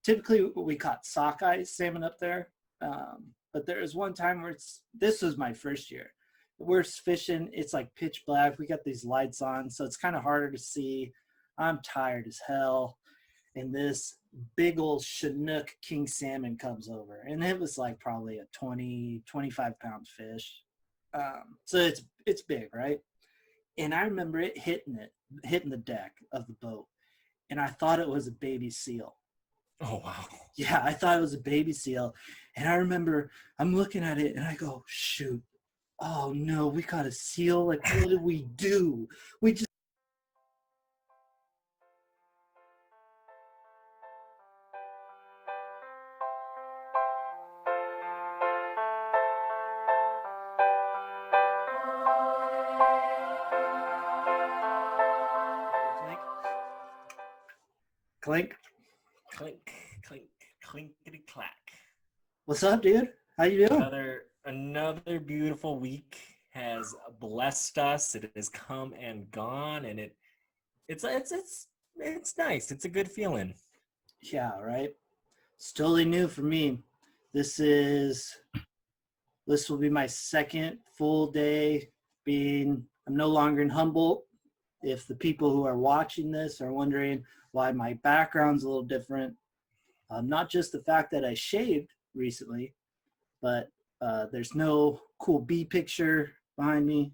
typically we caught sockeye salmon up there. But there was one time where this was my first year. We're fishing. It's like pitch black. We got these lights on, so it's kind of harder to see. I'm tired as hell. And this big old Chinook king salmon comes over. And it was like probably a 20, 25-pound fish. So it's big, right? And I remember it hitting the deck of the boat. And I thought it was a baby seal. Oh, wow. Yeah, I thought it was a baby seal. And I remember I'm looking at it and I go, shoot. Oh, no, we caught a seal. Like, what did we do? We just. Clink. Clink, clink, clinkety clack. What's up, dude? How you doing? Another beautiful week has blessed us. It has come and gone, and it's nice. It's a good feeling. Yeah, right. It's totally new for me. This will be my second full day I'm no longer in Humboldt. If the people who are watching this are wondering why my background's a little different, not just the fact that I shaved recently, but there's no cool bee picture behind me.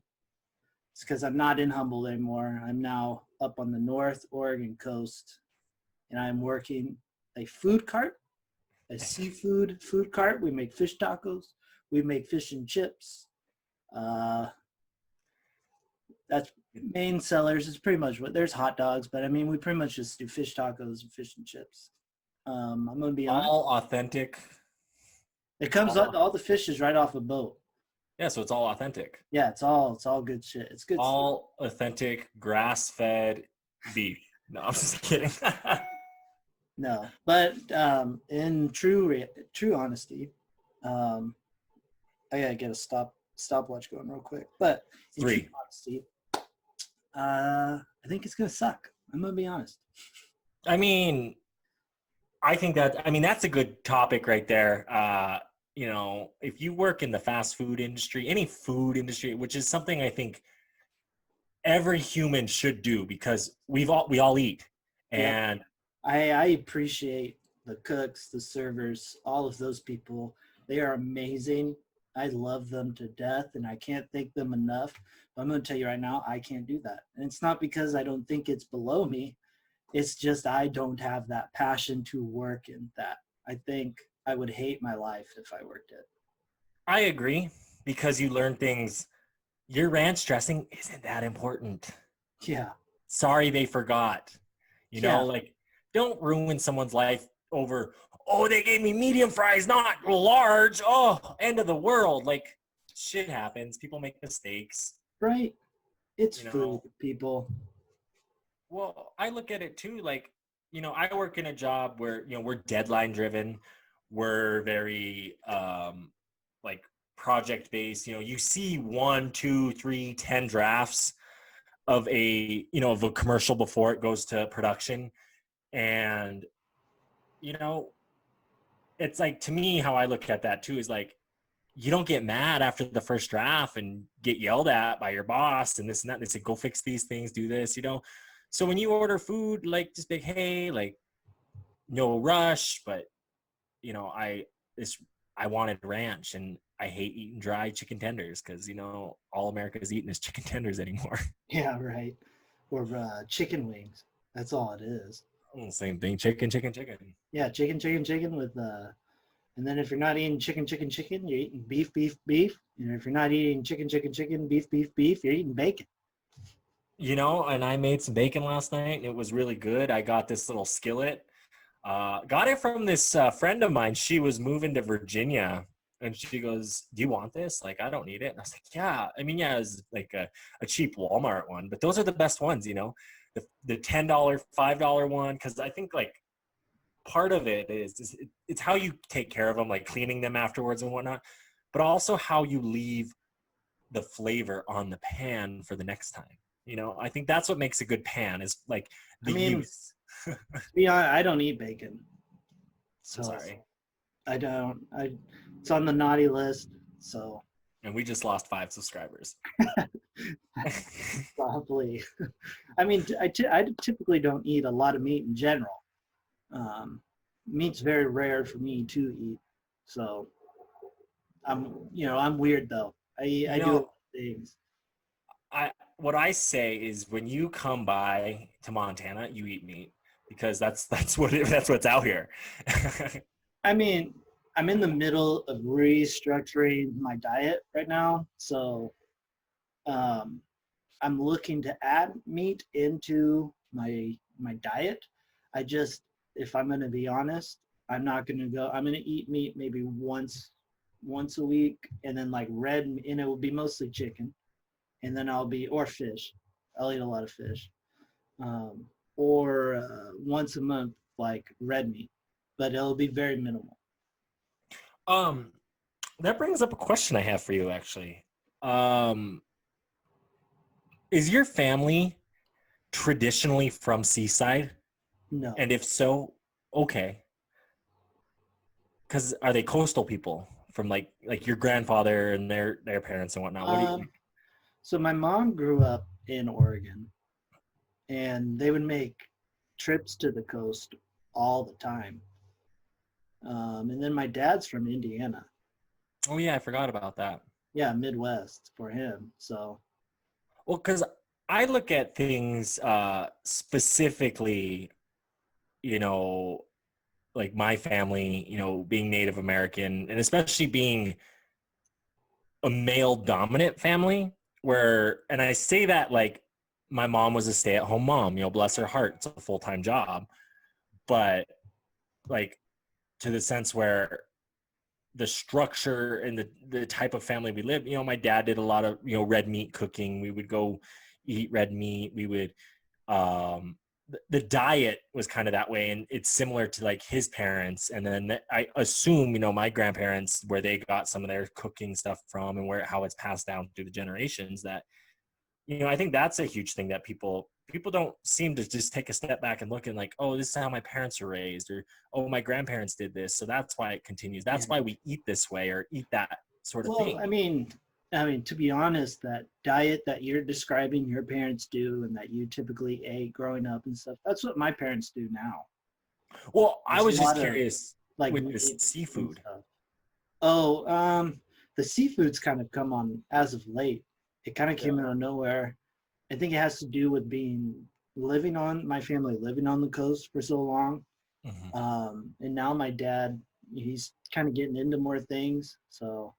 It's because I'm not in Humboldt anymore. I'm now up on the North Oregon coast, and I'm working a food cart, a seafood food cart. We make fish tacos. We make fish and chips. That's main sellers. It's pretty much what there's hot dogs, but I mean, we pretty much just do fish tacos and fish and chips. I'm going to be honest. All authentic. It comes up, all the fish is right off a boat. Yeah, so it's all authentic. Yeah, it's all good shit. It's good all stuff. Authentic grass-fed beef. No, I'm just kidding. No, but in true honesty, I gotta get a stopwatch going real quick. But in 3. True honesty, I think it's gonna suck. I'm gonna be honest. I mean, that's a good topic right there. If you work in the fast food industry, any food industry, which is something I think every human should do because we all eat. And I appreciate the cooks, the servers, all of those people. They are amazing. I love them to death, and I can't thank them enough. But I'm going to tell you right now, I can't do that. And it's not because I don't think it's below me. It's just I don't have that passion to work in that. I think I would hate my life if I worked it. I agree, because you learn things. Your ranch dressing isn't that important. Yeah. Sorry they forgot. Don't ruin someone's life over, they gave me medium fries, not large. Oh, end of the world. Like, shit happens. People make mistakes. Right. It's food, people. Well, I look at it too, like, I work in a job where, we're deadline driven. We're very, project based. You see 1, 2, 3, 10 drafts of a commercial before it goes to production. And, it's like, to me, how I look at that too is like, you don't get mad after the first draft and get yelled at by your boss and this and that. They say, go fix these things, do this, So when you order food, like, just big, hey, like, no rush, but, I wanted ranch, and I hate eating dry chicken tenders because, all America's eating is chicken tenders anymore. Yeah, right. Or chicken wings. That's all it is. Same thing. Chicken. Yeah, chicken with and then if you're not eating chicken, you're eating beef. And if you're not eating chicken, beef, you're eating bacon. And I made some bacon last night, and it was really good. I got this little skillet. Got it from this friend of mine. She was moving to Virginia, and she goes, do you want this? Like, I don't need it. And I was like, yeah. I mean, yeah, it's like a cheap Walmart one, but those are the best ones, the $10, $5 one. Cause I think like part of it is it's how you take care of them, like cleaning them afterwards and whatnot, but also how you leave the flavor on the pan for the next time. I think that's what makes a good pan is like the use. Yeah, I don't eat bacon. I'm So sorry. I don't. It's on the naughty list. So And we just lost 5 subscribers. probably. I mean, I typically don't eat a lot of meat in general. Um, Meat's very rare for me to eat. So I'm weird though. You I do a lot know, of things. what I say is when you come by to Montana, you eat meat because that's what's out here. I mean, I'm in the middle of restructuring my diet right now, so um, I'm looking to add meat into my diet. I just, if I'm going to be honest, I'm not going to go. I'm going to eat meat maybe once a week, and then like and it will be mostly chicken, and then or fish. I'll eat a lot of fish, um, or once a month like red meat, but it'll be very minimal. um, that brings up a question I have for you, actually. Um, is your family traditionally from Seaside? No. And if so, okay. Because are they coastal people from like your grandfather and their parents and whatnot? What do you? Um, so my mom grew up in Oregon, and they would make trips to the coast all the time. And then my dad's from Indiana. Oh yeah, I forgot about that. Yeah, Midwest for him. So Well, because I look at things specifically, you know, like my family, being Native American and especially being a male dominant family, and I say that like my mom was a stay at home mom, bless her heart, it's a full time job, but like to the sense where the structure and the type of family we live, my dad did a lot of, red meat cooking. We would go eat red meat. We would, the diet was kind of that way. And it's similar to like his parents. And then I assume, my grandparents, where they got some of their cooking stuff from and how it's passed down through the generations that, I think that's a huge thing that people don't seem to just take a step back and look and like, oh, this is how my parents were raised, or oh, my grandparents did this, so that's why it continues. yeah. That's why we eat this way or eat that sort of Well, thing. I mean, to be honest, that diet that you're describing your parents do and that you typically ate growing up and stuff, that's what my parents do now. Well, I There's a was just lot of curious like with this meat and seafood. stuff. Oh, the seafood's kind of come on as of late. It kind of Yeah. came out of nowhere. I think it has to do with my family living on the coast for so long. Mhm. And now my dad, he's kind of getting into more things. So,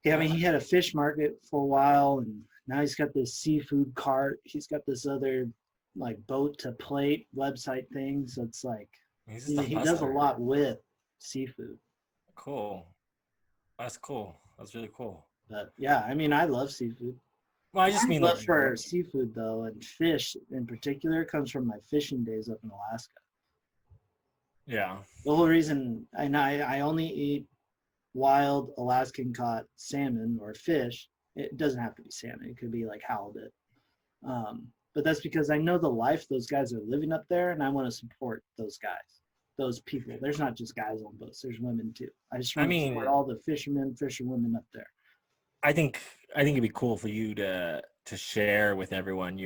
yeah, I mean, he had a fish market for a while, and now he's got this seafood cart. He's got this other like boat to plate website thing. So it's like He's just a he does a hustler. lot with seafood. Cool. That's cool. That's really cool. But yeah, I mean, I love seafood. Well, I just My mean like love for seafood, though, and fish in particular, comes from my fishing days up in Alaska. yeah. The whole reason I only eat wild Alaskan caught salmon or fish. It doesn't have to be salmon. It could be like halibut. But that's because I know the life those guys are living up there, and I want to support those guys, those people. There's not just guys on boats. There's women too. I just I want to support mean, all the fishermen, fisherwomen up there. I think it'd be cool for you to share with everyone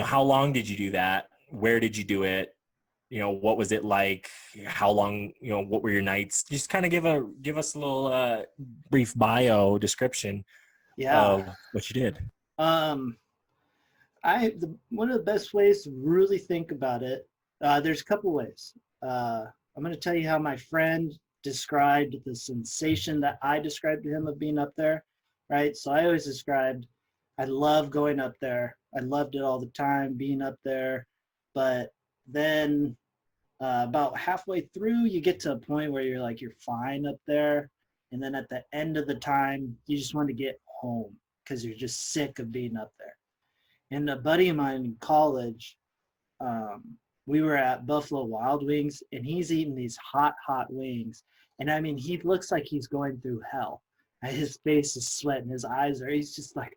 how long did you do that? Where did you do it? What was it like? How long, what were your nights? Just kind of give us a little brief bio description Yeah. of what you did. Um, one of the best ways to really think about it. There's a couple ways. I'm going to tell you how my friend described the sensation that I described to him of being up there. Right. So I always described, I love going up there. I loved it all the time, being up there. But then about halfway through, you get to a point where you're like, you're fine up there. And then at the end of the time, you just want to get home because you're just sick of being up there. And a buddy of mine in college, we were at Buffalo Wild Wings, and he's eating these hot, hot wings. And I mean, he looks like he's going through hell. And his face is sweating, his eyes are, he's just like,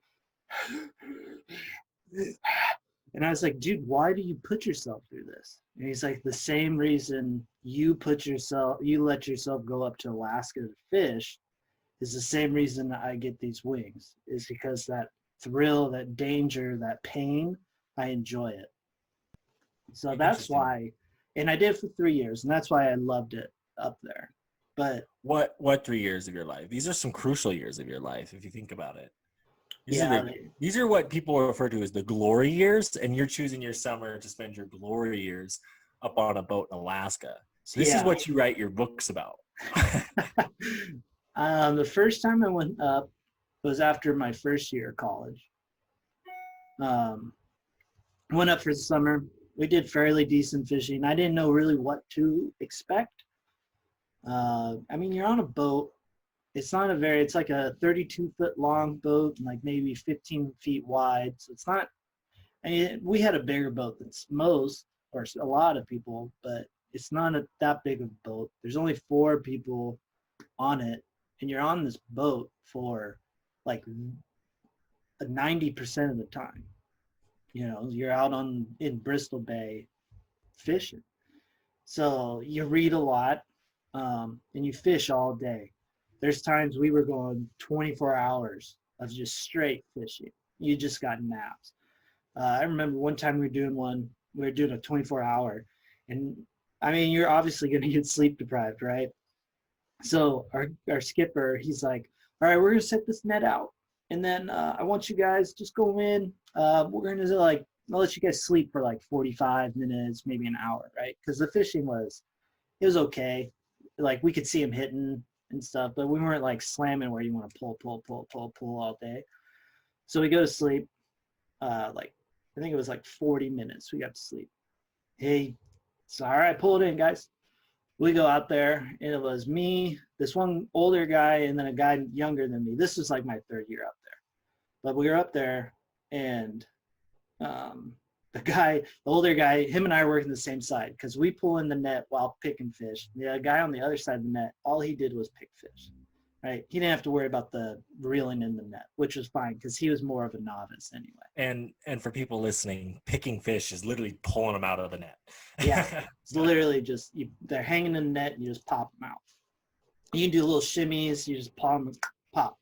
and I was like, dude, why do you put yourself through this? And he's like, the same reason you let yourself go up to Alaska to fish is the same reason I get these wings, is because that thrill, that danger, that pain, I enjoy it. So that's Interesting. why, and I did it for 3 years, and that's why I loved it up there. But What 3 years of your life? These are some crucial years of your life if you think about it. yeah, These are what people refer to as the glory years, and you're choosing your summer to spend your glory years up on a boat in Alaska. So this is yeah. what you write your books about. The first time I went up was after my first year of college. Um, went up for the summer. We did fairly decent fishing. I didn't know really what to expect. I mean, you're on a boat. It's like a 32-foot long boat and like maybe 15 feet wide. So it's not, I mean, we had a bigger boat than most, or a lot of people, but it's not that big of a boat. There's only 4 people on it, and you're on this boat for like 90% of the time. You know, you're out in Bristol Bay fishing. So you read a lot, and you fish all day. There's times we were going 24 hours of just straight fishing. You just got naps. I remember one time we were doing a 24-hour, and I mean, you're obviously going to get sleep deprived, right? So our skipper, he's like, all right, we're going to set this net out. And then I want you guys just go in. We're going to I'll let you guys sleep for like 45 minutes, maybe an hour, right? Because the fishing it was okay. Like we could see him hitting and stuff, but we weren't like slamming where you want to pull all day. So we go to sleep. I think it was like 40 minutes. We got to sleep. Hey, so all right, pull it in, guys. We go out there, and it was me, this one older guy, and then a guy younger than me. This was like my 3rd year up there. But we were up there, and the older guy, him and I are working the same side because we pull in the net while picking fish. The guy on the other side of the net, all he did was pick fish, right? He didn't have to worry about the reeling in the net, which was fine because he was more of a novice anyway. And for people listening, picking fish is literally pulling them out of the net. Yeah, it's literally just they're hanging in the net and you just pop them out. You can do little shimmies, you just pop.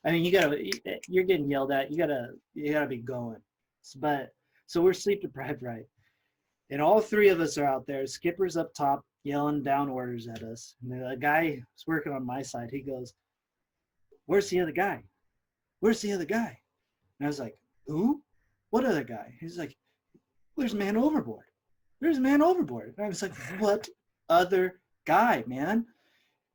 I mean, you're getting yelled at. You gotta be going. But so we're sleep deprived, right? And all 3 of us are out there. Skipper's up top yelling down orders at us. And the guy who's working on my side, he goes, "Where's the other guy? Where's the other guy?" And I was like, "Who? What other guy?" He's like, "There's a man overboard. There's a man overboard." And I was like, "What other guy, man?"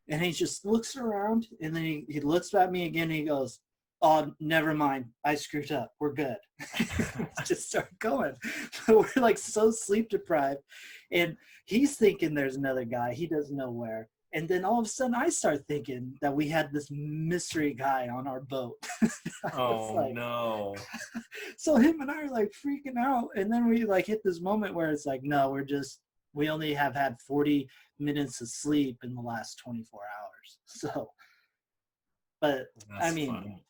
And he just looks around, and then he looks at me again, and he goes, "Oh, never mind. I screwed up. We're good." Just start going. We're like so sleep deprived. And he's thinking there's another guy. He doesn't know where. And then all of a sudden I start thinking that we had this mystery guy on our boat. Oh, no. So him and I are like freaking out. And then we like hit this moment where it's like, no, we only have had 40 minutes of sleep in the last 24 hours. So, but That's I mean, funny.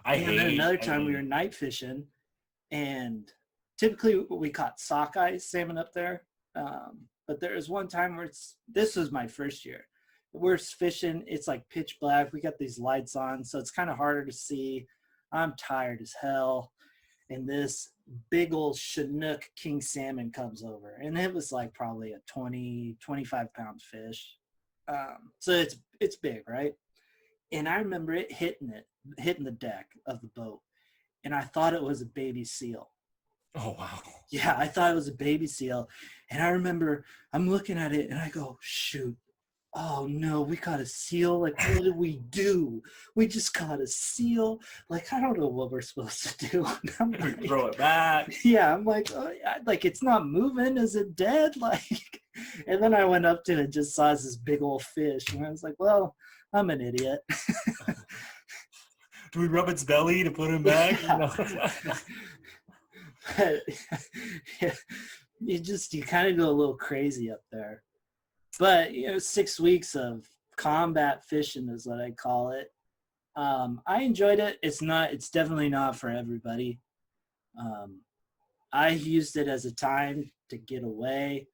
and then another time we were night fishing, and typically we caught sockeye salmon up there. But there was one time where this was my first year. We're fishing, it's like pitch black. We got these lights on, so it's kind of harder to see. I'm tired as hell. And this big old Chinook king salmon comes over. And it was like probably a 20, 25-pound fish. So it's big, right? And I remember it hitting the deck of the boat. And I thought it was a baby seal. Oh, wow. Yeah, I thought it was a baby seal. And I remember I'm looking at it and I go, shoot, oh no, we caught a seal. Like, what did we do? We just caught a seal. Like, I don't know what we're supposed to do. I'm like, Throw it back. yeah, I'm like, oh, yeah, like it's not moving. Is it dead? Like, and then I went up to it and just saw this big old fish. And I was like, well, I'm an idiot. Do we rub its belly to put him back? Yeah, you kind of go a little crazy up there. But 6 weeks of combat fishing is what I call it. I enjoyed it. It's definitely not for everybody. I used it as a time to get away.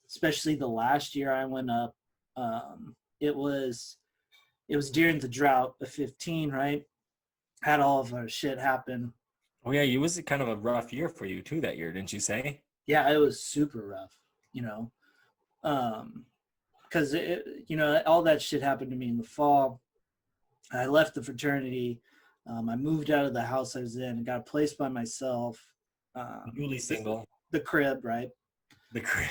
especially the last year I went up. It was during the drought of 15, right? Had all of our shit happen. Oh yeah, it was kind of a rough year for you too that year, didn't you say? Yeah, it was super rough, you know. Because all that shit happened to me in the fall. I left the fraternity. I moved out of the house I was in and got a place by myself. Newly single. The crib, right? The crib.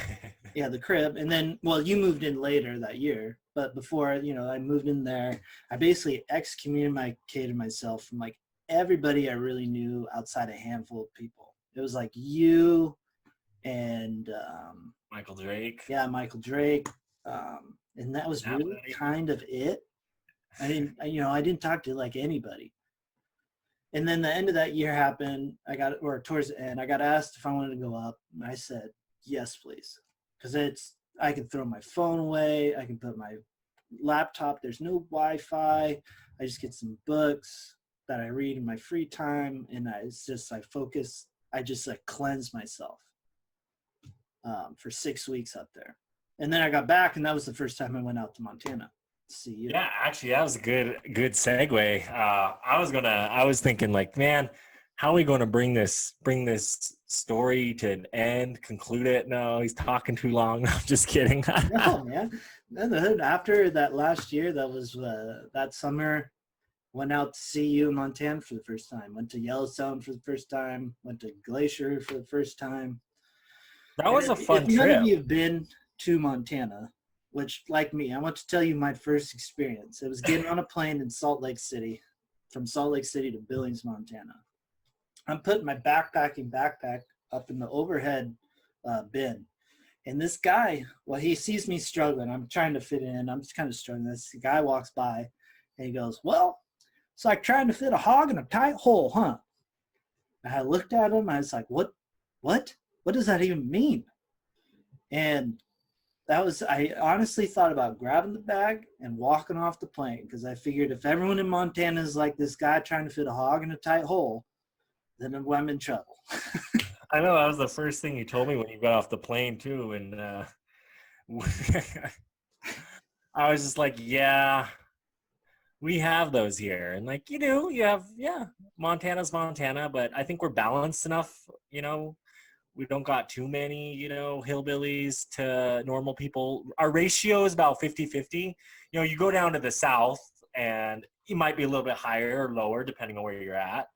Yeah, the crib. And then, well, you moved in later that year, but before, I moved in there, I basically excommunicated myself from like everybody I really knew outside a handful of people. It was like you and Michael Drake. yeah, Michael Drake. And that was really kind of it. I didn't talk to like anybody. And then the end of that year happened. Towards the end, I got asked if I wanted to go up, and I said yes, please, because I can throw my phone away. I can put my laptop. There's no Wi-Fi. I just get some books that I read in my free time, and I focus. I just like cleanse myself for 6 weeks up there, and then I got back, and that was the first time I went out to Montana. See you. Yeah, actually, that was a good segue. I was thinking like, man, how are we going to bring this story to an end, conclude it? No, he's talking too long. I'm just kidding. No, man. Then after that last year, that was that summer, went out to see you in Montana for the first time. Went to Yellowstone for the first time. Went to Glacier for the first time. That was a fun trip. None of you have been to Montana, which, like me, I want to tell you my first experience. It was getting on a plane in Salt Lake City, from Salt Lake City to Billings, Montana. I'm putting my backpack up in the overhead bin. And this guy, well, he sees me struggling. I'm trying to fit in. I'm just kind of struggling. This guy walks by, and he goes, well, it's like trying to fit a hog in a tight hole, huh? And I looked at him. I was like, what? What does that even mean? And I honestly thought about grabbing the bag and walking off the plane, because I figured if everyone in Montana is like this guy trying to fit a hog in a tight hole, then I'm in trouble. I know that was the first thing you told me when you got off the plane too, and I was just like, yeah, we have those here, and like you have, yeah, Montana's Montana, but I think we're balanced enough, We don't got too many, hillbillies to normal people. Our ratio is about 50-50. You go down to the south and you might be a little bit higher or lower depending on where you're at.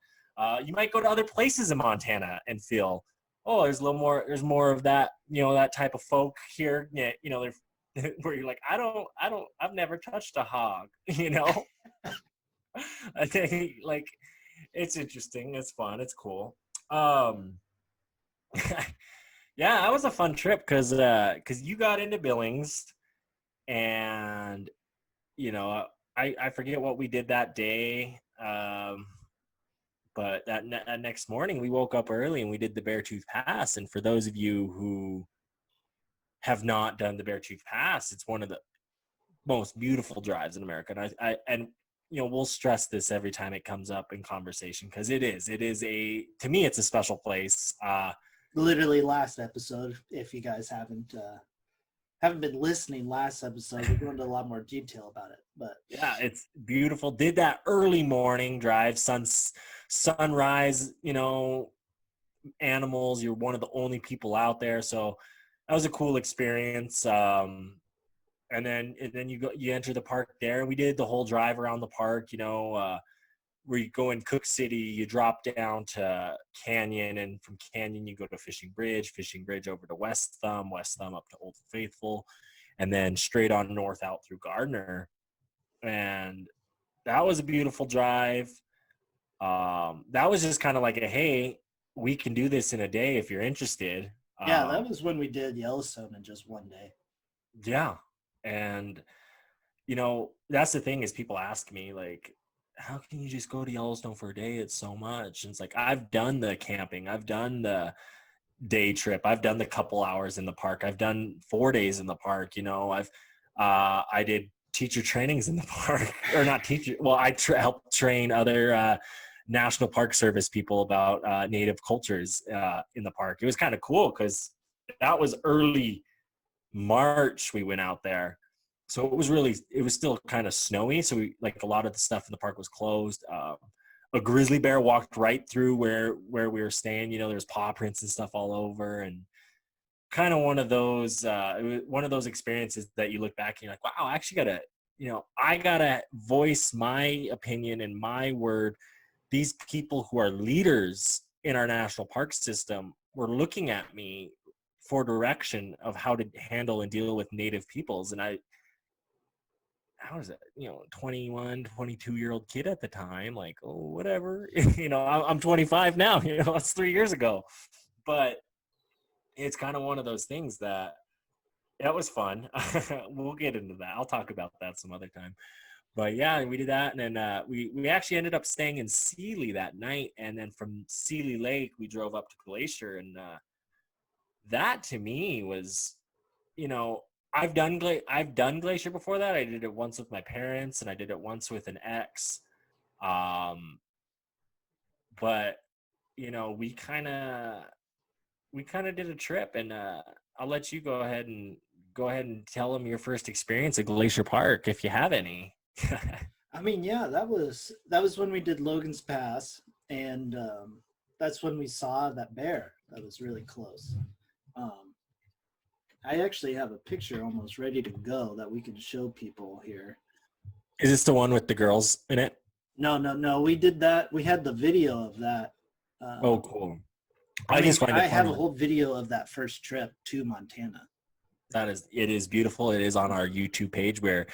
You might go to other places in Montana and feel, oh, there's more of that, that type of folk here. Yeah, where you're like, I've never touched a hog, I think like it's interesting. It's fun. It's cool. Yeah, that was a fun trip because you got into Billings, and I forget what we did that day, but that next morning we woke up early and we did the Beartooth Pass. And for those of you who have not done the Beartooth Pass, it's one of the most beautiful drives in America, and we'll stress this every time it comes up in conversation, because it is to me it's a special place. Literally last episode, if you guys haven't been listening, last episode we're going into a lot more detail about it. But yeah, it's beautiful. Did that early morning drive, sunrise, animals. You're one of the only people out there, so that was a cool experience. And then you enter the park there, and we did the whole drive around the park, where you go in Cook City, you drop down to Canyon, and from Canyon you go to Fishing Bridge over to West Thumb up to Old Faithful, and then straight on north out through Gardner. And that was a beautiful drive. That was just kind of like hey, we can do this in a day if you're interested. Yeah, that was when we did Yellowstone in just one day. Yeah. And, that's the thing is people ask me, like, how can you just go to Yellowstone for a day? It's so much. And it's like, I've done the camping. I've done the day trip. I've done the couple hours in the park. I've done 4 days in the park. I did teacher trainings in the park, or not teacher. Well, I helped train other National Park Service people about native cultures in the park. It was kind of cool because that was early March we went out there. So it was still kind of snowy. So a lot of the stuff in the park was closed. A grizzly bear walked right through where we were staying. There's paw prints and stuff all over, and kind of one of those experiences that you look back and you're like, wow, I actually I gotta voice my opinion and my word. These people who are leaders in our national park system were looking at me for direction of how to handle and deal with native peoples. And how is it, 21, 22-year-old kid at the time, like, oh, whatever. I'm 25 now, that's 3 years ago. But it's kind of one of those things that was fun. We'll get into that. I'll talk about that some other time. But yeah, we did that. And then we actually ended up staying in Sealy that night. And then from Sealy Lake, we drove up to Glacier. And that to me was, I've done Glacier before that. I did it once with my parents, and I did it once with an ex. But we kind of did a trip, and I'll let you go ahead and tell them your first experience at Glacier Park, if you have any. I mean, yeah, that was when we did Logan's Pass, and that's when we saw that bear that was really close. I actually have a picture almost ready to go that we can show people here. Is this the one with the girls in it? No. We did that. We had the video of that. Oh, cool. I have a whole video of that first trip to Montana. It is beautiful. It is on our YouTube page where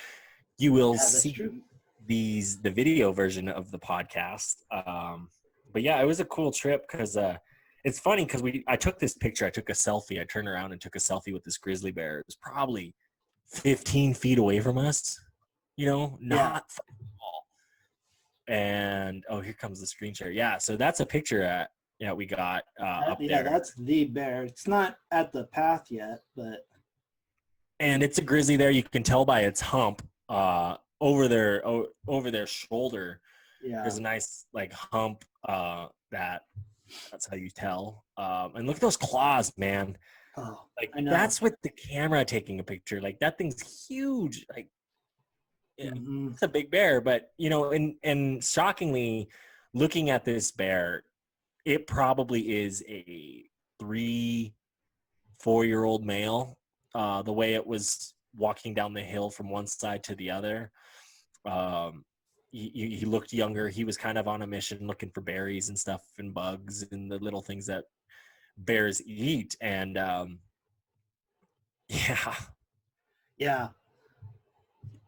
you will see true. the video version of the podcast. But yeah, it was a cool trip because it's funny because I took this picture. I took a selfie. I turned around and took a selfie with this grizzly bear. It was probably 15 feet away from us, not small. And here comes the screen share. Yeah, so that's a picture we got up there. Yeah, that's the bear. It's not at the path yet, but. And it's a grizzly there. You can tell by its hump over their shoulder. Yeah. There's a nice hump that's how you tell. And look at those claws, man. Oh, that's with the camera taking a picture. That thing's huge. It's a big bear, but and shockingly, looking at this bear, it probably is a 3-4-year-old male. The way it was walking down the hill from one side to the other. He looked younger. He was kind of on a mission looking for berries and stuff and bugs and the little things that bears eat. And yeah,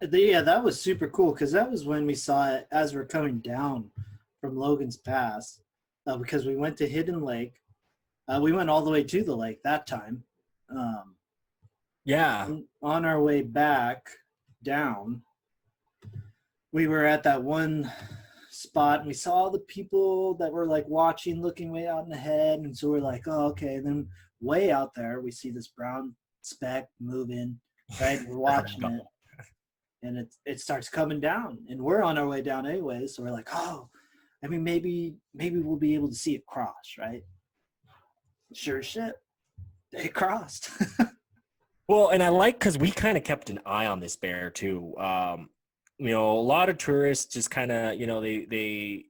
that was super cool because that was when we saw it as we're coming down from Logan's Pass, because we went to Hidden Lake. We went all the way to the lake that time. On our way back down, we were at that one spot and we saw the people that were watching, looking way out in the head. And so we're like, oh, okay. And then way out there, we see this brown speck moving, right? We're watching it and it starts coming down and we're on our way down anyway. So we're like, oh, I mean, maybe we'll be able to see it cross, right? Sure as shit. They crossed. Well, and I because we kind of kept an eye on this bear too. A lot of tourists just kind of, they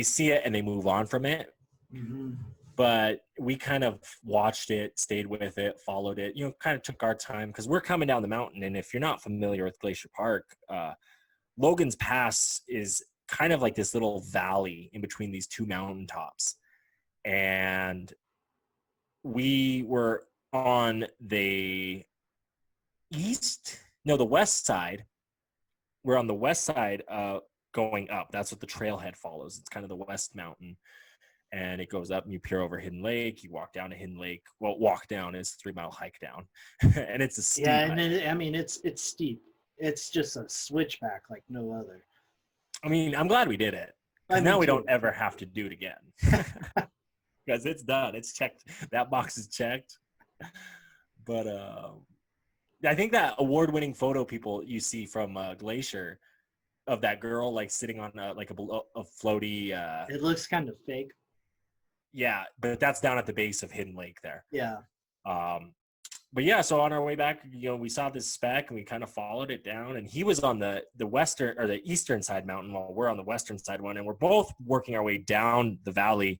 see it and they move on from it. Mm-hmm. But we kind of watched it, stayed with it, followed it, kind of took our time because we're coming down the mountain. And if you're not familiar with Glacier Park, Logan's Pass is kind of like this little valley in between these two mountaintops. And we were on the west side. We're on the west side going up. That's what the trailhead follows. It's kind of the west mountain. And it goes up and you peer over Hidden Lake. You walk down to Hidden Lake. Well, walk down is a 3-mile hike down. And it's a steep hike. It's steep. It's just a switchback like no other. I mean, I'm glad we did it. Because now we don't ever have to do it again. Because it's done. It's checked. That box is checked. But I think that award-winning photo people you see from Glacier of that girl sitting on a floaty. It looks kind of fake. Yeah, but that's down at the base of Hidden Lake there. Yeah. but yeah, so on our way back, we saw this speck and we kind of followed it down, and he was on the western or the eastern side mountain while we're on the western side one, and we're both working our way down the valley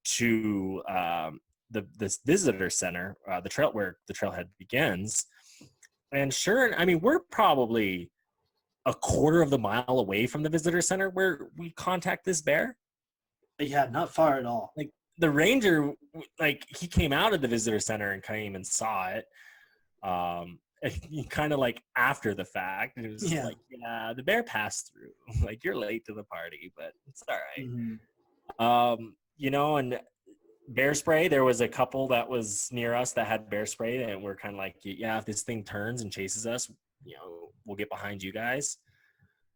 to this visitor center, the trail where the trailhead begins. And sure, I mean, we're probably a quarter of the mile away from the visitor center where we contact this bear. Yeah, not far at all. Like the ranger, like he came out of the visitor center and came and saw it. And kind of like after the fact, it was like, yeah, the bear passed through. Like you're late to the party, but it's all right. Mm-hmm. And bear spray, there was a couple that was near us that had bear spray, and we're kind of like, yeah, if this thing turns and chases us, we'll get behind you guys.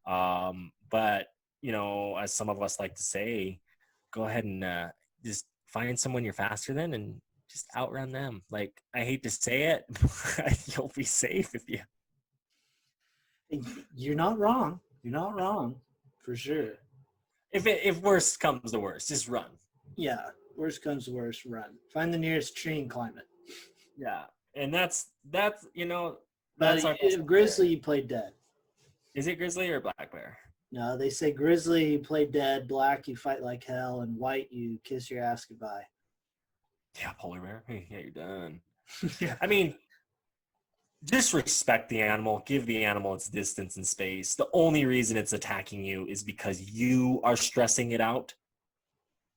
But as some of us like to say, go ahead and just find someone you're faster than and just outrun them. Like, I hate to say it, but you'll be safe if you. You're not wrong. You're not wrong, for sure. If worst comes to worst, just run. Yeah, worst comes to worst, run. Find the nearest tree and climb it. Yeah, and that's But if grizzly, you play dead. Is it grizzly or black bear? No, they say grizzly, you play dead. Black, you fight like hell. And white, you kiss your ass goodbye. Yeah, polar bear. Yeah, you're done. Yeah. I mean, just respect the animal. Give the animal its distance and space. The only reason it's attacking you is because you are stressing it out.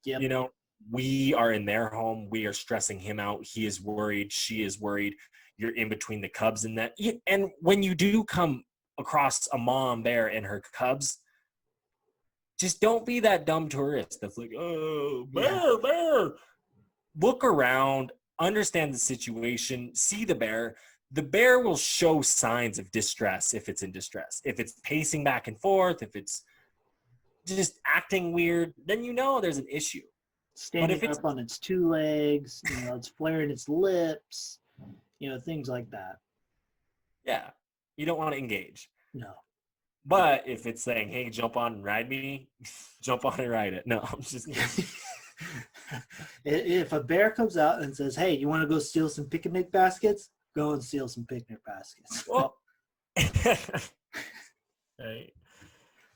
Yep. We are in their home. We are stressing him out. He is worried. She is worried. You're in between the cubs and that. And when you do come across a mom bear and her cubs, just don't be that dumb tourist that's like, oh, bear. Look around, understand the situation, see the bear. The bear will show signs of distress if it's in distress. If it's pacing back and forth, if it's just acting weird, then there's an issue. Standing up on its two legs, it's flaring its lips, things like that. Yeah, you don't want to engage. No. But if it's saying, hey, jump on and ride me, jump on and ride it. No, I'm just kidding. If a bear comes out and says, hey, you want to go steal some picnic baskets? Go and steal some picnic baskets. Well, right.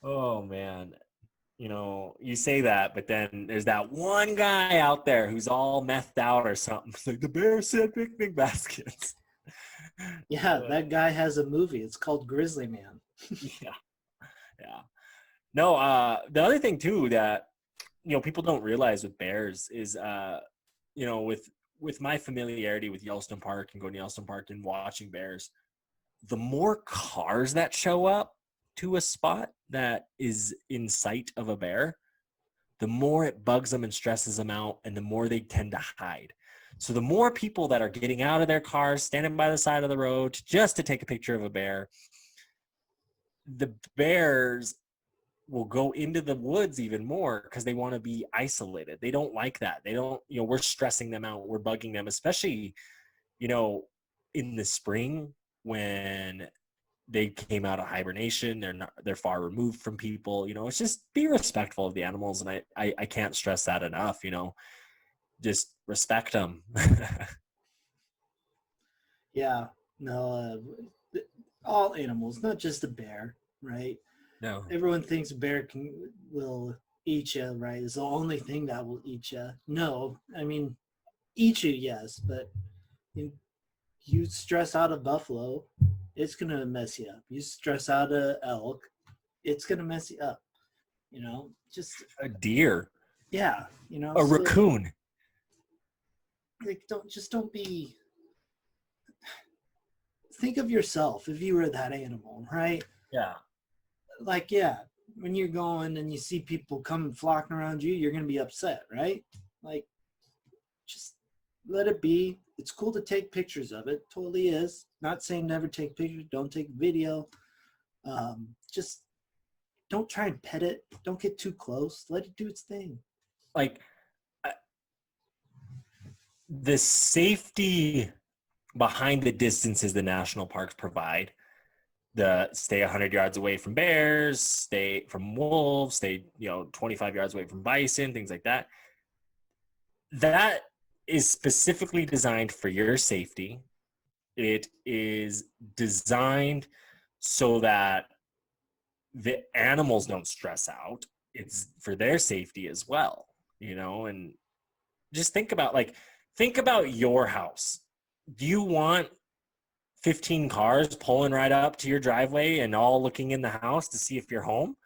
Oh, man. You say that, but then there's that one guy out there who's all methed out or something. It's like, the bear said picnic baskets. Yeah, that guy has a movie. It's called Grizzly Man. Yeah. No, the other thing, too, that people don't realize with bears is, with my familiarity with Yellowstone Park and going to Yellowstone Park and watching bears, the more cars that show up to a spot that is in sight of a bear, the more it bugs them and stresses them out, and the more they tend to hide. So the more people that are getting out of their cars, standing by the side of the road just to take a picture of a bear, the bears will go into the woods even more because they want to be isolated. They don't like that. They don't, we're stressing them out. We're bugging them, especially, in the spring when they came out of hibernation. They're far removed from people. It's just be respectful of the animals. And I can't stress that enough, just respect them. Yeah, no, all animals, not just a bear, right? No. Everyone thinks a bear will eat you, right? It's the only thing that will eat you. No, I mean, eat you, yes, but you stress out a buffalo, it's going to mess you up. You stress out a elk, it's going to mess you up. Just a deer. Yeah, a raccoon. Like, don't be. Think of yourself if you were that animal, right? Yeah. Like, yeah, when you're going and you see people coming flocking around you, you're going to be upset, right? Like, just let it be. It's cool to take pictures of it. Totally is. Not saying never take pictures. Don't take video. Just don't try and pet it. Don't get too close. Let it do its thing. Like, the safety behind the distances the national parks provide, stay 100 yards away from bears, stay from wolves, stay 25 yards away from bison, things like that, that is specifically designed for your safety it is designed so that the animals don't stress out. It's for their safety as well, and just think about your house. Do you want 15 cars pulling right up to your driveway and all looking in the house to see if you're home?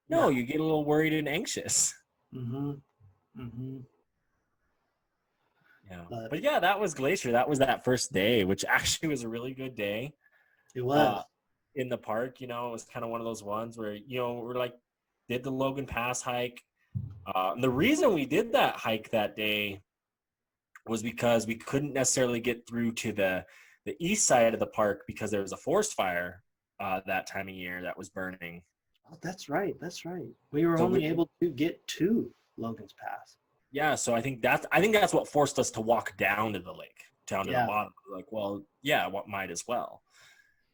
No, No. you get a little worried and anxious. Mm-hmm. Mm-hmm. Yeah. But But yeah, that was Glacier. That was that first day, which actually was a really good day. it Uh, was. in the park, it was kind of one of those ones where, we're like, did the Logan Pass hike. And the reason we did that hike that day was because we couldn't necessarily get through to the east side of the park because there was a forest fire that time of year that was burning. Oh, that's right. That's right. We were So only able to get to Logan's Pass. yeah, so I think that's what forced us to walk down to the lake, down to the Yeah. bottom. Like, well, yeah, what might as well.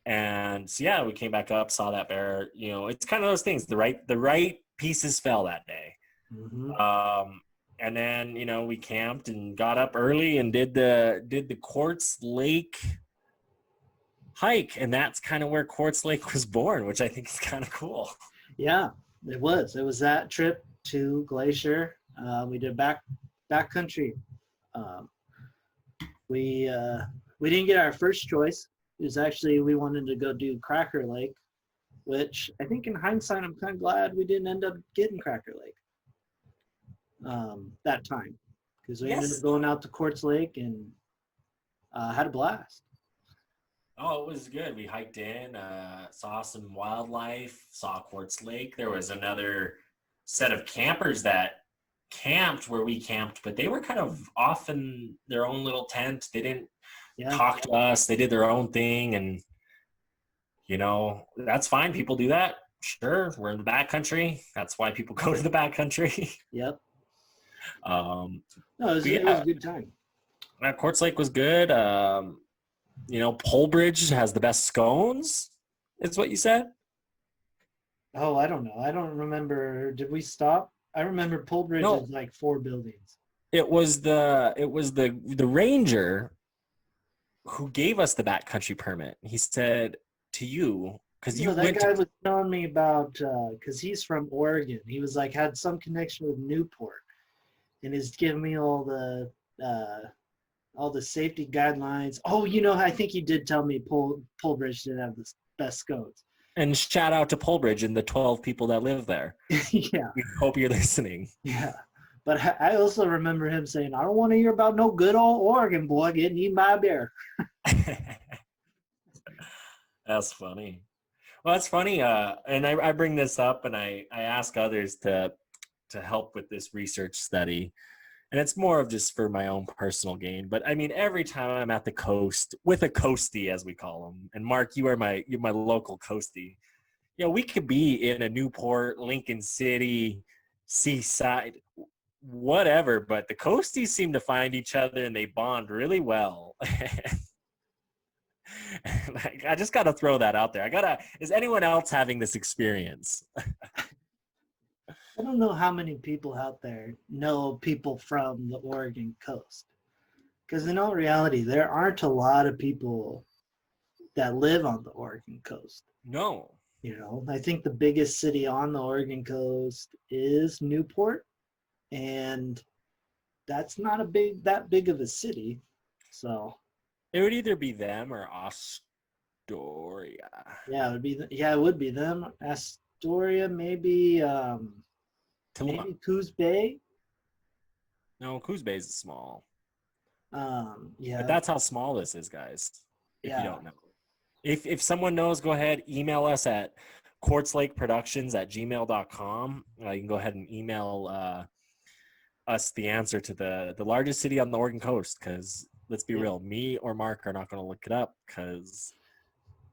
And so yeah, we came back up, saw that bear. It's kind of those things. The right pieces fell that day. Mm-hmm. And then we camped and got up early and did the Quartz Lake hike, and that's kind of where Quartz Lake was born, which I think is kind of cool. Yeah, it was. It was that trip to Glacier. We did backcountry. Um, we didn't get our first choice. It was actually we wanted to go do Cracker Lake, which I think in hindsight I'm kind of glad we didn't end up getting Cracker Lake that time, because we ended up Yes. going out to Quartz Lake and had a blast. Oh, it was good. We hiked in, saw some wildlife, saw Quartz Lake. There was another set of campers that camped where we camped, but they were kind of off in their own little tent. They didn't Yeah, talk to us. They did their own thing, and that's fine. People do that. Sure, we're in the backcountry. That's why people go to the backcountry. yep. um, No, but it was yeah, a good time. Quartz Lake was good. Polebridge has the best scones. Is what you said. Oh, I don't know. I don't remember. Did we stop? I remember Polebridge No, is like 4 buildings. it was the ranger who gave us the backcountry permit. He said to you, because you No, that went to. guy was telling me about because he's from Oregon. He was like had some connection with Newport, and is giving me all the safety guidelines. Oh, I think he did tell me Polebridge didn't have the best scones. And shout out to Polebridge and the 12 people that live there. Yeah, We hope you're listening. yeah. But I also remember him saying, "I don't want to hear about no good old Oregon boy getting eaten by a bear." That's funny. Well, that's funny. And I bring this up and I ask others to help with this research study. And it's more of just for my own personal gain. But I mean, every time I'm at the coast with a coastie, as we call them, and Mark, you're my local coastie. We could be in a Newport, Lincoln City, Seaside, whatever, but the coasties seem to find each other and they bond really well. Like, I just got to throw that out there. Is anyone else having this experience? I don't know how many people out there know people from the Oregon coast. Because in all reality, there aren't a lot of people that live on the Oregon coast. No. I think the biggest city on the Oregon coast is Newport, and that's not that big of a city. So It would either be them or Astoria. yeah, it would be them. Astoria, maybe Tillamook. maybe Coos Bay. No, Coos Bay is small. Yeah. But that's how small this is, guys, if you Yeah. don't know. If someone knows, go ahead, email us at quartzlakeproductions@gmail.com. You can go ahead and email us the answer to the largest city on the Oregon coast, because let's be real, me or Mark are not going to look it up because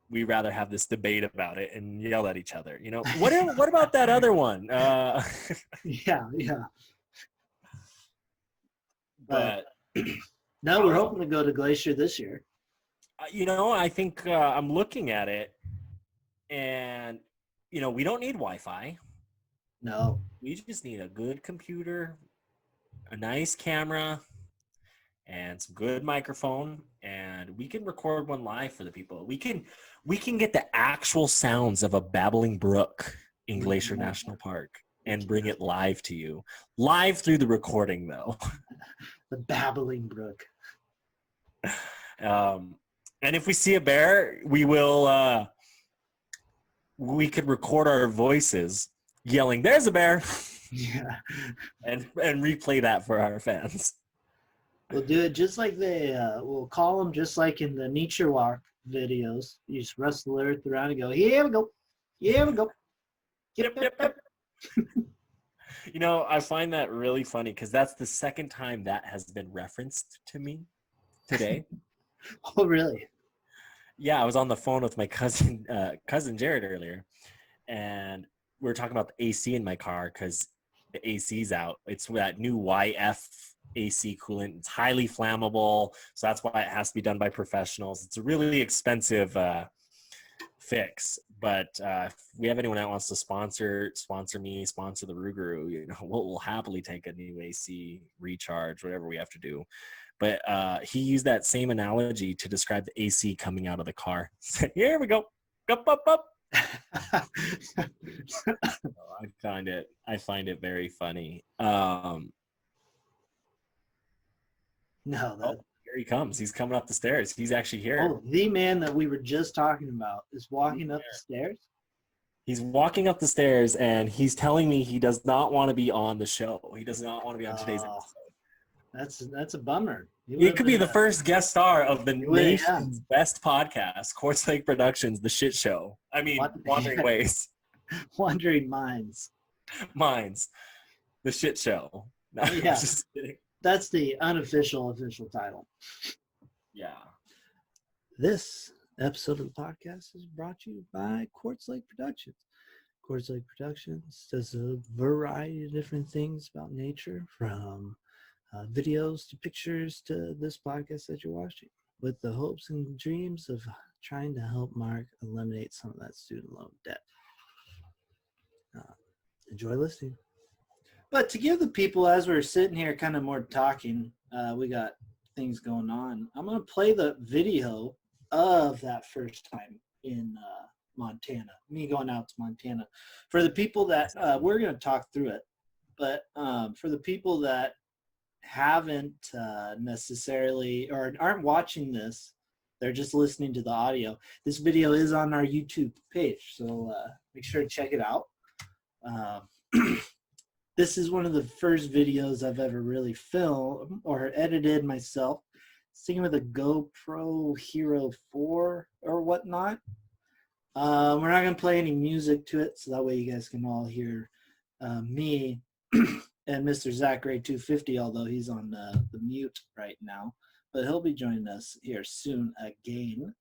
we rather have this debate about it and yell at each other. What about that other one? Yeah. But no, we're hoping to go to Glacier this year. I think I'm looking at it, and we don't need Wi-Fi. No. We just need a good computer, a nice camera, and some good microphone, and we can record one live for the people. We can get the actual sounds of a babbling brook in Glacier National Park and bring it live to you. Live through the recording, though. The babbling brook. And if we see a bear, we will we could record our voices yelling, "There's a bear!" Yeah. and replay that for our fans. We'll do it just like we'll call them just like in the nature walk videos. You just wrestle the earth around and go, here we go. Here we go. Yep. You know, I find that really funny because that's the second time that has been referenced to me today. Oh, really? Yeah, I was on the phone with my cousin Jared earlier, and we were talking about the AC in my car because the AC's out. It's that new YF AC coolant. It's highly flammable, so that's why it has to be done by professionals. It's a really expensive fix, but if we have anyone that wants to sponsor me, sponsor the rugaru, you know, we'll happily take a new AC recharge, whatever we have to do. But he used that same analogy to describe the AC coming out of the car. Here we go. Up, up, up. I find it very funny. Here he comes. He's coming up the stairs. He's actually here. Oh, the man that we were just talking about is walking up the stairs? He's walking up the stairs, and he's telling me he does not want to be on the show. He does not want to be on today's episode. That's a bummer. He could be the first guest star of the nation's best podcast, Quartz Lake Productions, The Shit Show. I mean, Wandering Ways. Wandering Minds. Minds. The Shit Show. No, yeah. Just kidding. That's the official title. Yeah. This episode of the podcast is brought to you by Quartz Lake Productions. Quartz Lake Productions does a variety of different things about nature, from videos to pictures to this podcast that you're watching, with the hopes and dreams of trying to help Mark eliminate some of that student loan debt. Enjoy listening. But to give the people, as we're sitting here kind of more talking, we got things going on. I'm going to play the video of that first time in Montana, me going out to Montana. For the people that, we're going to talk through it, but for the people that haven't necessarily or aren't watching this, they're just listening to the audio, this video is on our YouTube page, so make sure to check it out. This is one of the first videos I've ever really filmed or edited myself, singing with a GoPro Hero 4 or whatnot. We're not going to play any music to it, so that way you guys can all hear me and Mr. Zachary 250, although he's on the mute right now. But he'll be joining us here soon again.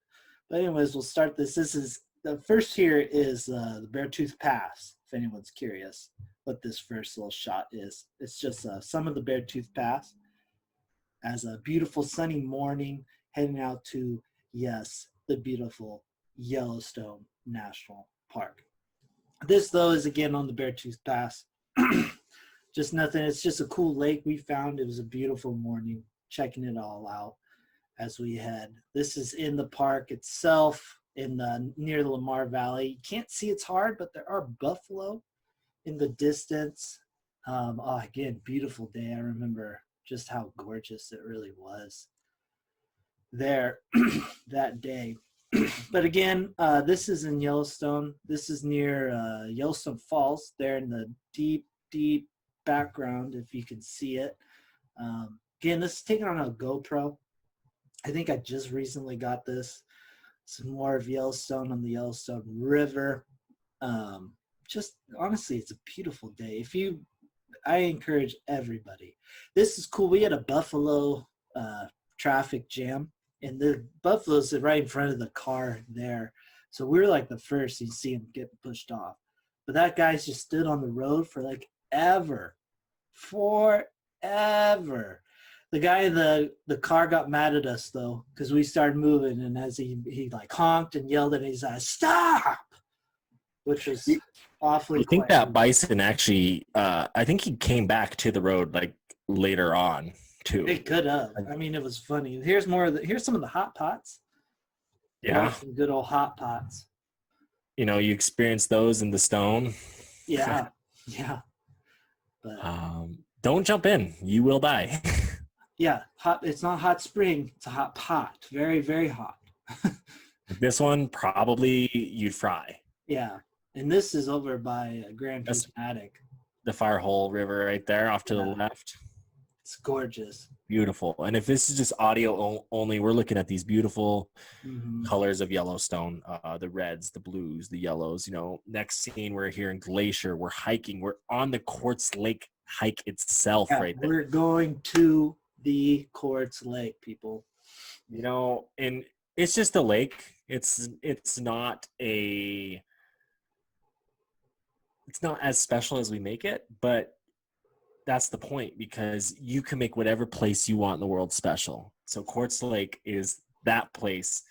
But anyways, we'll start this. This is, the first here is the Beartooth Pass, if anyone's curious what this first little shot is. It's just some of the Beartooth Pass as a beautiful sunny morning heading out to, yes, the beautiful Yellowstone National Park. This, though, is again on the Beartooth Pass. Just nothing. It's just a cool lake we found. It was a beautiful morning, checking it all out as we head. This is in the park itself, in the near the Lamar Valley. You can't see it's hard, but there are buffalo in the distance. Again, beautiful day. I remember just how gorgeous it really was there that day. But again, this is in Yellowstone. This is near Yellowstone Falls, there in the deep, deep background, if you can see it. Again, this is taken on a GoPro. I think I just recently got this. Some more of Yellowstone on the Yellowstone River. Just honestly, it's a beautiful day. I encourage everybody. This is cool. We had a buffalo traffic jam, and the buffaloes are right in front of the car there. So we were like the first to see him get pushed off. But that guy's just stood on the road for like forever. The guy in the car got mad at us though, because we started moving, and as he like honked and yelled at his eyes, "Stop!" Which was awfully. I think that bison actually, I think he came back to the road like later on. too. It could have. I mean, it was funny. Here's some of the hot pots. Yeah. Some good old hot pots. You experience those in the stone. Yeah. Yeah. But Don't jump in. You will die. yeah, hot. It's not hot spring. It's a hot pot. Very, very hot. This one, probably you'd fry. Yeah. And this is over by Grand That's Prismatic. the Firehole River right there off to the left. It's gorgeous. Beautiful. And if this is just audio only, we're looking at these beautiful colors of Yellowstone, the reds, the blues, the yellows. Next scene, we're here in Glacier. We're hiking. We're on the Quartz Lake hike itself right there. We're going to the Quartz Lake, people. And it's just a lake. It's not as special as we make it, but that's the point, because you can make whatever place you want in the world special. So Quartz Lake is that place.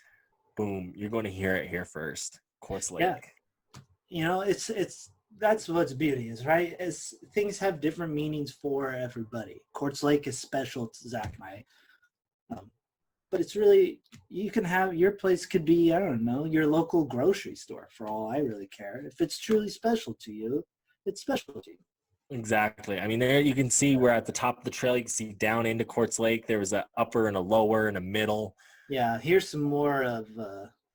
Boom, you're going to hear it here first. Quartz Lake. Yeah. That's what's beauty is, right? Is things have different meanings for everybody. Quartz Lake is special to Zach and I. But it's really, you can have, your place could be, I don't know, your local grocery store for all I really care. If it's truly special to you, it's special to you. Exactly. I mean, there you can see we're at the top of the trail. You can see down into Quartz Lake. There was an upper and a lower and a middle. Yeah, here's some more of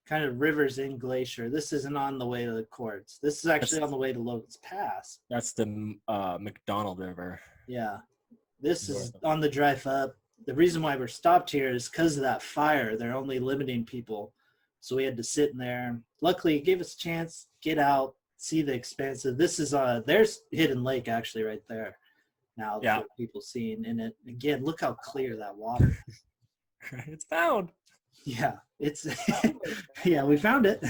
kind of rivers in Glacier. This isn't on the way to the Quartz. This is actually on the way to Logan's Pass. That's the McDonald River. Yeah. This is on the drive up. The reason why we're stopped here is because of that fire. They're only limiting people. So we had to sit in there. Luckily, it gave us a chance, get out, see the expansive. This is there's Hidden Lake actually right there now for people seeing in it. Again, look how clear that water is. It's found. Yeah, it's yeah, we found it.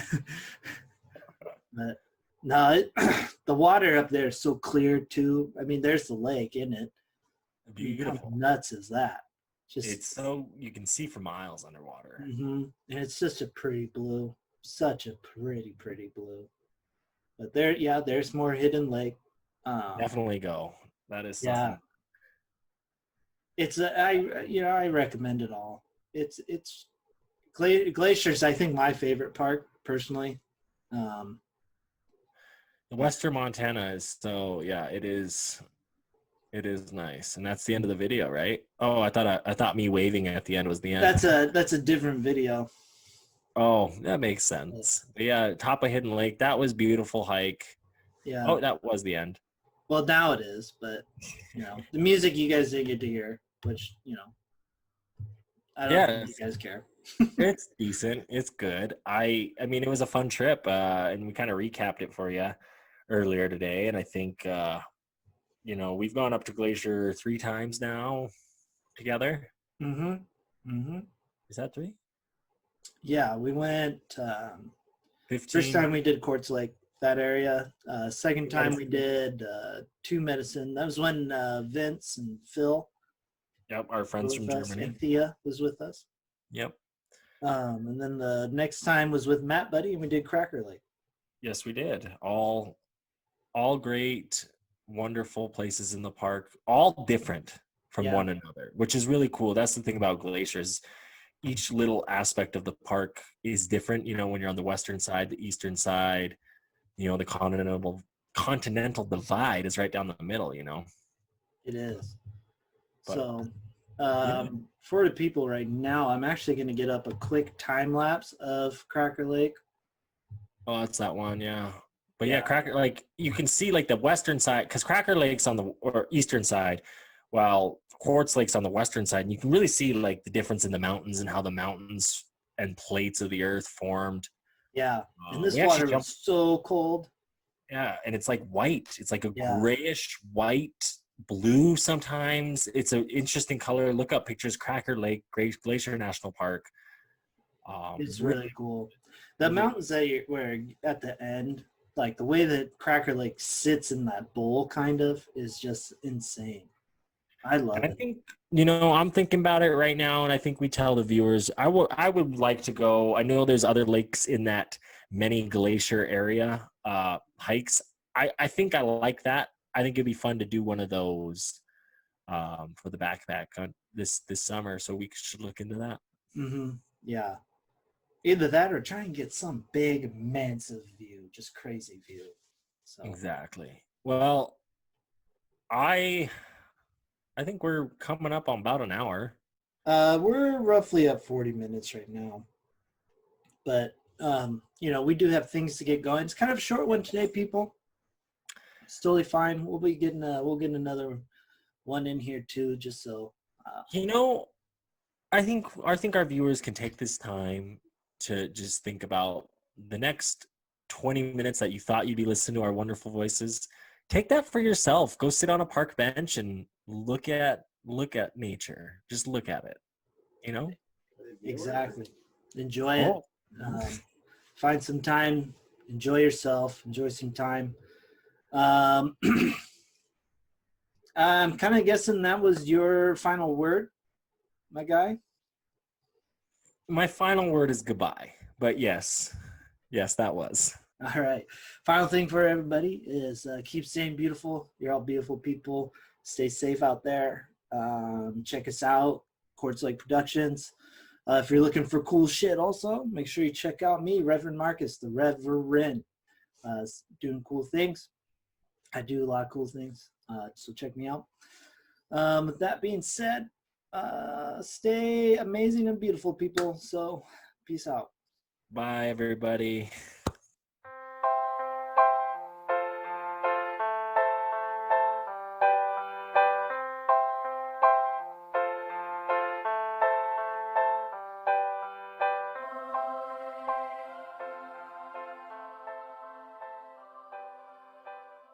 But no, the water up there is so clear too. I mean, there's the lake in it. Beautiful. How nuts is that? It's so you can see for miles underwater. And it's just a pretty blue. Such a pretty blue. But there's more Hidden Lake. Definitely go. That is something. It's I recommend it all. It's Glacier's, I think, my favorite park personally. The Western Montana is it is. It is nice, and that's the end of the video, right? Oh, I thought me waving at the end was the end. That's a different video. Oh, that makes sense. But yeah, top of Hidden Lake, that was beautiful hike. Yeah. Oh, that was the end. Well, now it is, but the music you guys didn't get to hear, which I don't think you guys care. It's decent. It's good. I mean, it was a fun trip, and we kind of recapped it for you earlier today, and I think. We've gone up to Glacier 3 times now together. Is that 3? Yeah, we went 15. First time we did Quartz Lake, that area. Second time we did 2 Medicine. That was when Vince and Phil. Yep, our friends from Germany. And Thea was with us. Yep. And then the next time was with Matt Buddy, and we did Cracker Lake. Yes, we did. All great, wonderful places in the park, all different from one another, which is really cool. That's the thing about Glaciers. Each little aspect of the park is different. When you're on the western side, the eastern side, the continental divide is right down the middle. It is. For the people right now, I'm actually going to get up a quick time lapse of Cracker Lake. Oh, that's that one, yeah. But Cracker, like, you can see like the western side, because Cracker Lake's on the eastern side, while Quartz Lake's on the western side. And you can really see like the difference in the mountains and how the mountains and plates of the earth formed. Yeah, and this water was so cold. Yeah, and it's like white. It's like a grayish white, blue sometimes. It's an interesting color. Look up pictures. Cracker Lake, Glacier National Park. It's really cool. The mountains that were at the end, like the way that Cracker Lake sits in that bowl kind of is just insane. I love it. I think, I'm thinking about it right now, and I think we tell the viewers, I would like to go. I know there's other lakes in that mini glacier area, hikes. I think I like that. I think it'd be fun to do one of those for the backpack on this summer. So we should look into that. Yeah. Either that or try and get some big, massive view, just crazy view. So Exactly. Well, I think we're coming up on about an hour. we're roughly at 40 minutes right now. But we do have things to get going. It's kind of a short one today, people. It's totally fine. We'll get another one in here too, just so I think our viewers can take this time to just think about the next 20 minutes that you thought you'd be listening to our wonderful voices. Take that for yourself. Go sit on a park bench and look at nature. Just look at it. Exactly. Enjoy it. Oh. Find some time. Enjoy yourself. Enjoy some time. I'm kind of guessing that was your final word, my guy. My final word is goodbye. But yes, that was. All right. Final thing for everybody is keep staying beautiful. You're all beautiful people. Stay safe out there. Check us out, Quartz Lake Productions. If you're looking for cool shit also, make sure you check out me, Reverend Marcus, the Reverend, doing cool things. I do a lot of cool things, so check me out. With that being said, stay amazing and beautiful, people. So peace out. Bye, everybody.